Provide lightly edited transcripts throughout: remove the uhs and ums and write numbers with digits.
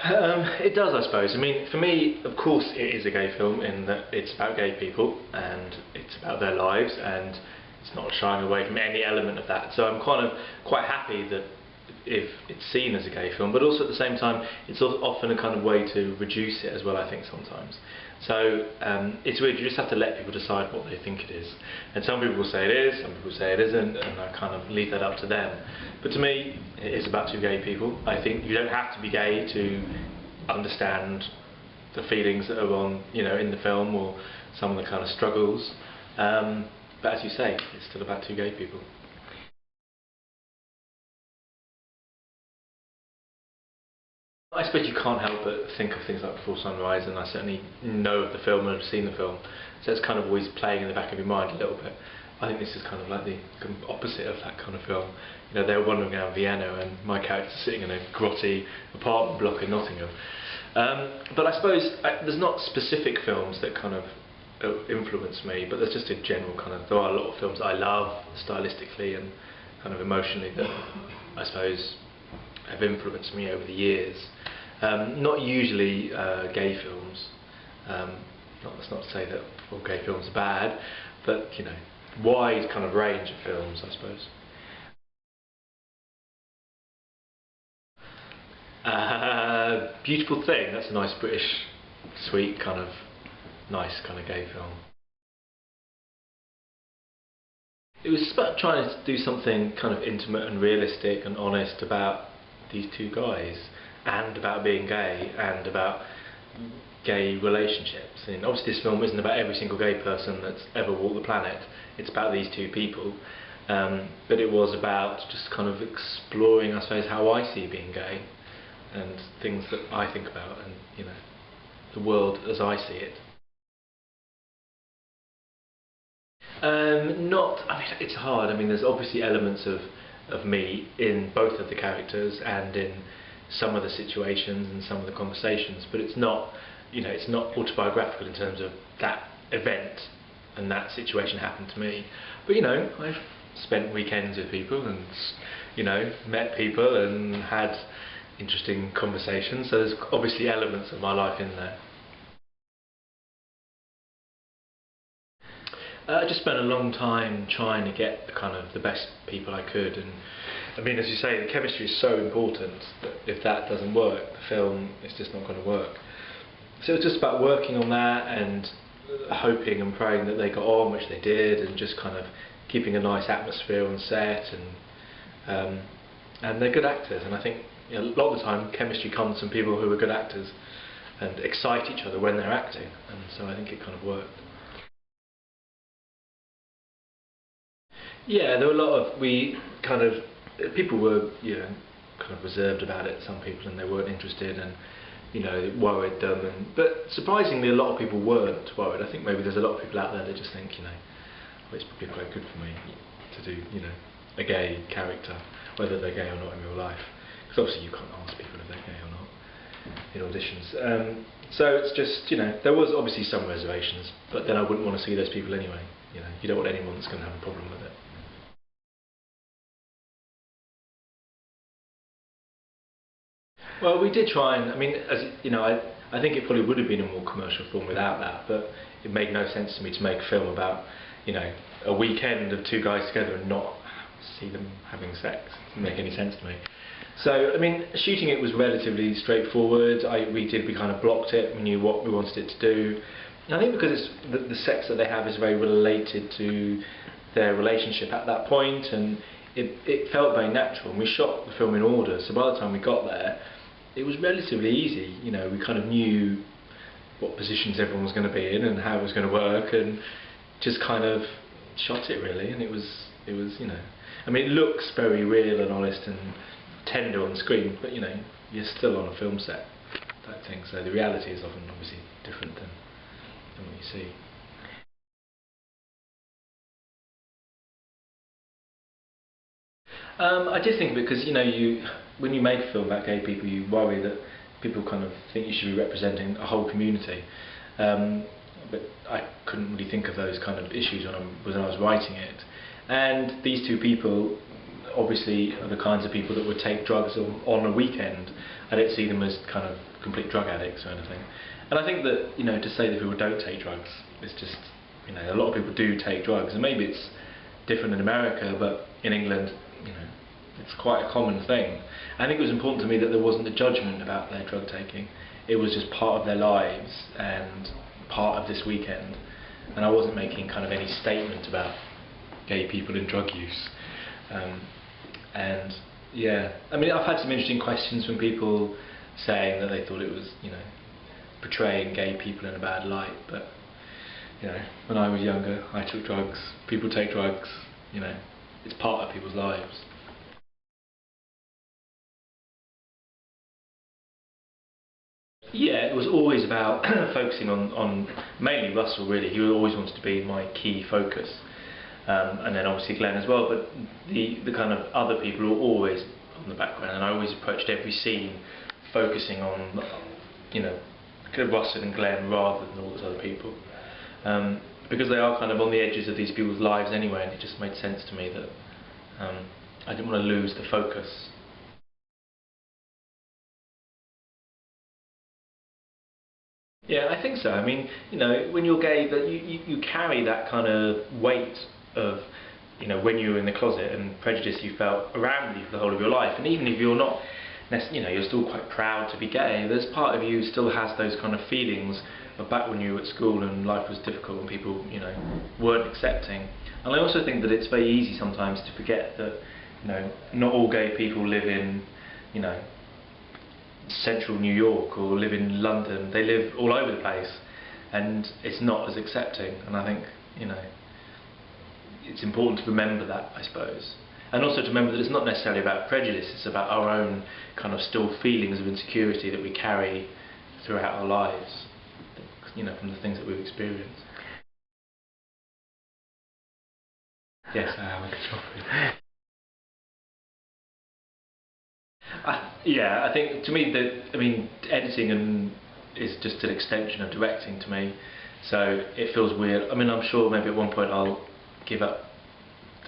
It does, I suppose. I mean, for me, of course, it is a gay film in that it's about gay people and it's about their lives, and it's not shying away from any element of that. So I'm kind of quite happy that if it's seen as a gay film, but also at the same time, it's often a kind of way to reduce it as well, I think, sometimes. So it's weird, you just have to let people decide what they think it is. And some people will say it is, some people say it isn't, and I kind of leave that up to them. But to me, it is about two gay people. I think you don't have to be gay to understand the feelings that are on, in the film, or some of the kind of struggles. But as you say, it's still about two gay people. I suppose you can't help but think of things like Before Sunrise, and I certainly know of the film and have seen the film, so it's kind of always playing in the back of your mind a little bit. I think this is kind of like the opposite of that kind of film. They're wandering around Vienna and my character's sitting in a grotty apartment block in Nottingham. But I suppose there's not specific films that kind of influence me, but there's just a general kind of, there are a lot of films that I love stylistically and kind of emotionally that I suppose have influenced me over the years. Not usually gay films. That's not to say that all gay films are bad, but wide kind of range of films, I suppose. Beautiful Thing. That's a nice British, sweet kind of, nice kind of gay film. It was about trying to do something kind of intimate and realistic and honest about these two guys, and about being gay, and about gay relationships. And obviously this film isn't about every single gay person that's ever walked the planet, it's about these two people, but it was about just kind of exploring, I suppose, how I see being gay and things that I think about, and the world as I see it. I mean, it's hard. I mean, there's obviously elements of me in both of the characters and in some of the situations and some of the conversations, but it's not, it's not autobiographical in terms of that event and that situation happened to me. But I've spent weekends with people and met people and had interesting conversations, so there's obviously elements of my life in there. I just spent a long time trying to get the best people I could, and I mean, as you say, the chemistry is so important that if that doesn't work, the film is just not going to work. So it was just about working on that and hoping and praying that they got on, which they did, and just kind of keeping a nice atmosphere on set, and they're good actors, and I think a lot of the time chemistry comes from people who are good actors and excite each other when they're acting, and so I think it kind of worked. Yeah, there were a lot of, people were, kind of reserved about it, some people, and they weren't interested, and, it worried them, but surprisingly a lot of people weren't worried. I think maybe there's a lot of people out there that just think, oh, it's probably quite good for me to do, a gay character, whether they're gay or not in real life. Because obviously you can't ask people if they're gay or not in auditions. So it's just, there was obviously some reservations, but then I wouldn't want to see those people anyway. You don't want anyone that's going to have a problem with it. Well, we did try, and I mean, I think it probably would have been a more commercial film without that, but it made no sense to me to make a film about, a weekend of two guys together and not see them having sex. It didn't make any sense to me. So, I mean, shooting it was relatively straightforward. We kind of blocked it. We knew what we wanted it to do. And I think because the sex that they have is very related to their relationship at that point, and it felt very natural. And we shot the film in order, so by the time we got there, it was relatively easy. We kind of knew what positions everyone was going to be in and how it was going to work, and just kind of shot it really. And it was, I mean, it looks very real and honest and tender on the screen, but you're still on a film set type thing. So the reality is often obviously different than what you see. I did think, because when you make a film about gay people, you worry that people kind of think you should be representing a whole community. But I couldn't really think of those kind of issues when I was writing it. And these two people obviously are the kinds of people that would take drugs on a weekend. I don't see them as kind of complete drug addicts or anything. And I think that, to say that people don't take drugs is just, a lot of people do take drugs, and maybe it's different in America, but in England, it's quite a common thing. I think it was important to me that there wasn't a judgment about their drug taking. It was just part of their lives and part of this weekend, and I wasn't making kind of any statement about gay people in drug use. And yeah, I've had some interesting questions from people saying that they thought it was, portraying gay people in a bad light, but when I was younger, I took drugs. People take drugs. It's part of people's lives. Yeah, it was always about focusing on mainly Russell, really. He always wanted to be my key focus, and then obviously Glenn as well. But the kind of other people were always on the background, and I always approached every scene focusing on kind of Russell and Glenn rather than all those other people, because they are kind of on the edges of these people's lives anyway, and it just made sense to me that I didn't want to lose the focus. Yeah, I think so. When you're gay, that you carry that kind of weight of, when you were in the closet and prejudice you felt around you for the whole of your life. And even if you're not, you're still quite proud to be gay, there's part of you still has those kind of feelings of back when you were at school and life was difficult and people, weren't accepting. And I also think that it's very easy sometimes to forget that, not all gay people live in, central New York or live in London. They live all over the place, and it's not as accepting. And I think it's important to remember that, I suppose, and also to remember that it's not necessarily about prejudice. It's about our own kind of still feelings of insecurity that we carry throughout our lives, from the things that we've experienced. Yes, I am a control freak. I think to me editing is just an extension of directing to me, so it feels weird. I'm sure maybe at one point I'll give up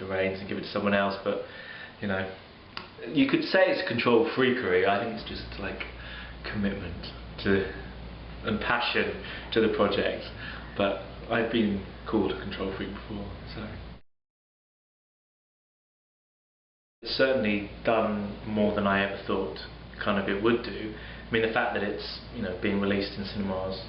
the reins and give it to someone else, but you could say it's control freakery. I think it's just like commitment to and passion to the project, but I've been called a control freak before, so. It's certainly done more than I ever thought kind of it would do. The fact that it's being released in cinemas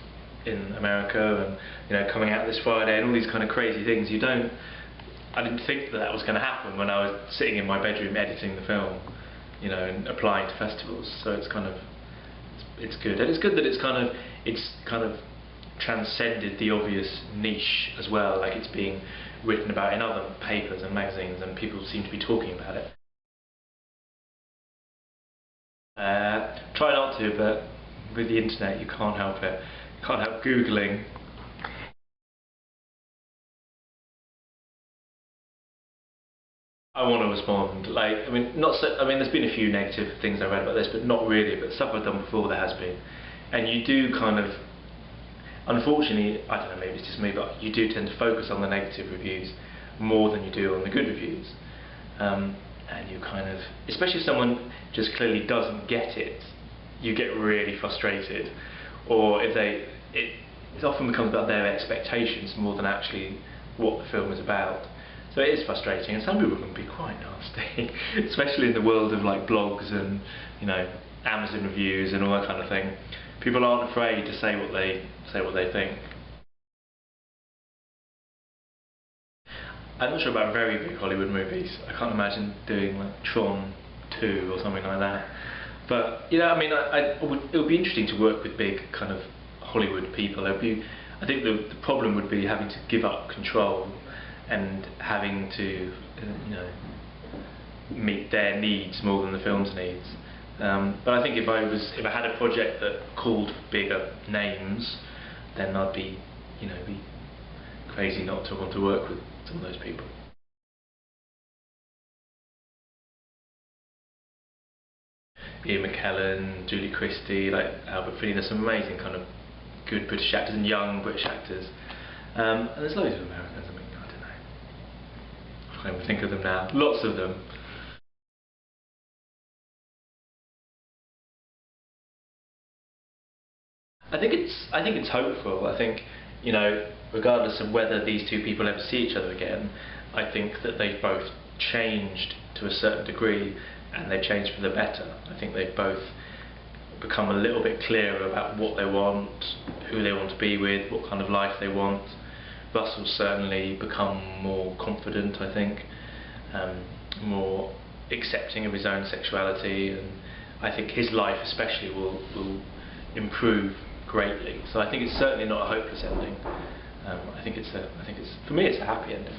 in America and coming out this Friday and all these kind of crazy things, I didn't think that was going to happen when I was sitting in my bedroom editing the film, and applying to festivals. So it's kind of it's good, and it's good that it's kind of transcended the obvious niche as well. Like, it's being written about in other papers and magazines, and people seem to be talking about it. Try not to, but with the internet you can't help it. You can't help Googling. I want to respond. There's been a few negative things I read about this, but not really. But stuff I've done before, there has been. And you do kind of, unfortunately, I don't know, maybe it's just me, but you do tend to focus on the negative reviews more than you do on the good reviews. And you kind of, especially if someone just clearly doesn't get it, you get really frustrated. Or if it often becomes about their expectations more than actually what the film is about. So it is frustrating, and some people can be quite nasty, especially in the world of like blogs and Amazon reviews and all that kind of thing. People aren't afraid to say what they think. I'm not sure about very big Hollywood movies. I can't imagine doing like Tron 2 or something like that. But it would be interesting to work with big kind of Hollywood people. I think the problem would be having to give up control and having to meet their needs more than the film's needs. But I think if I had a project that called bigger names, then I'd be crazy not to want to work with some of those people. Ian McKellen, Julie Christie, like Albert Finney. There's some amazing kind of good British actors and young British actors. And there's loads of Americans. I don't know. I can't even think of them now. Lots of them. I think it's hopeful. I think, you know, regardless of whether these two people ever see each other again, I think that they've both changed to a certain degree, and they've changed for the better. I think they've both become a little bit clearer about what they want, who they want to be with, what kind of life they want. Russell's certainly become more confident, I think, more accepting of his own sexuality, and I think his life especially will improve greatly. So I think it's certainly not a hopeless ending. I think it's for me it's a happy ending.